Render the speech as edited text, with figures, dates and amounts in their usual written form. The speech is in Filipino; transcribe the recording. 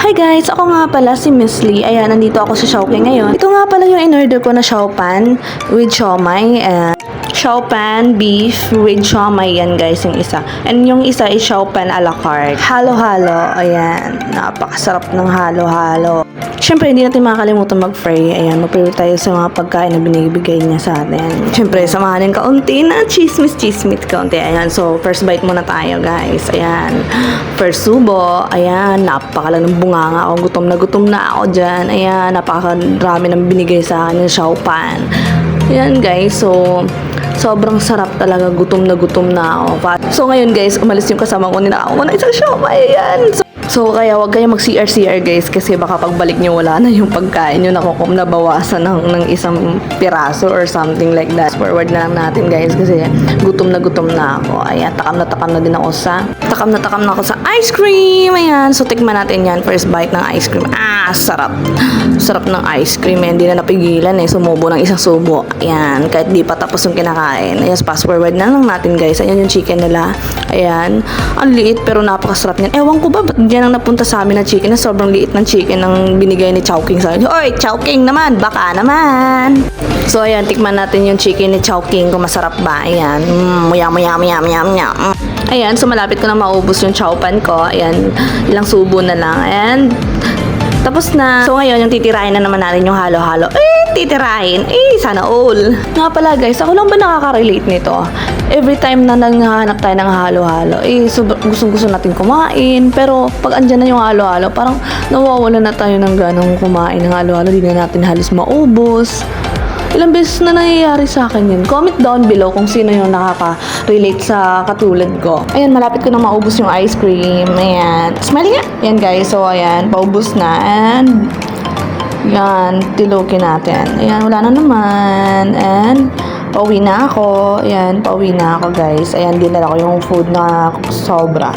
Hi guys! Ako nga pala si Miss Lee. Ayan, nandito ako sa Shopee ngayon. Ito nga pala yung in-order ko na siopan with siomai. Siopan beef with siomai yan guys, yung isa. And yung isa is siopan a la carte. Halo-halo. Ayan, napakasarap ng halo-halo. Siyempre, hindi natin makakalimutan mag-pray. Ayan, mag-pray tayo sa mga pagkain na binibigay niya sa atin. Siyempre, samahan ng kaunti na chismis kaunti. Ayan, so first bite muna tayo guys. Ayan, first subo. Ayan, napakalang bunganga ako. Gutom na ako dyan. Ayan, napakarami nang binigay sa akin ng siopan. Ayan guys, so sobrang sarap talaga. Gutom na ako. So ngayon guys, umalis yung kasama ko. Ninakaw ko na isang siomai. Ayan. So, kaya wag kayong mag-CR guys kasi baka pagbalik nyo wala na yung pagkain nyo, nabawasan ng isang piraso or something like that. Forward na lang natin guys kasi gutom na ako. Ayan, takam na din ako sa ice cream. Ayan, so tikman natin yan. First bite ng ice cream. Sarap. Sarap ng ice cream. Hindi na napigilan sumubo ng isang subo. Ayan, kahit di pa tapos yung kinakain. Ayan, fast forward na lang natin guys. Ayan yung chicken nila. Ayan, ang liit pero napakasarap niyan. Ewan ko ba ba't diyan ang napunta sa amin na chicken na sobrang liit ng chicken ng binigay ni Chowking sa akin. Oy, Chowking naman, baka naman. So ayan, tikman natin yung chicken ni Chowking kung masarap ba. Ayan, yum. Ayan, so malapit ko na maubos yung siopan ko. Ayan, ilang subo na lang. And tapos na. So ngayon, yung titirahin na naman natin yung halo-halo. Titirahin. Sana all. Nga pala guys, ako lang ba nakaka-relate nito? Every time na nanghahanap tayo ng halo-halo, gustong-gusto natin kumain. Pero pag andyan na yung halo-halo, parang nawawala na tayo ng ganong kumain ng halo-halo. Hindi na natin halos maubos. Ilang beses na nangyayari sa akin yun. Comment down below kung sino yung nakaka-relate sa katulad ko. Ayan, malapit ko na maubos yung ice cream. Ayan. Smile nga. Ayan guys. So, ayan. Paubos na. And, yan. Tilukin natin. Ayan. Wala na naman. And, pauwi na ako. Ayan. Pauwi na ako guys. Ayan. Dinala ko yung food na sobra.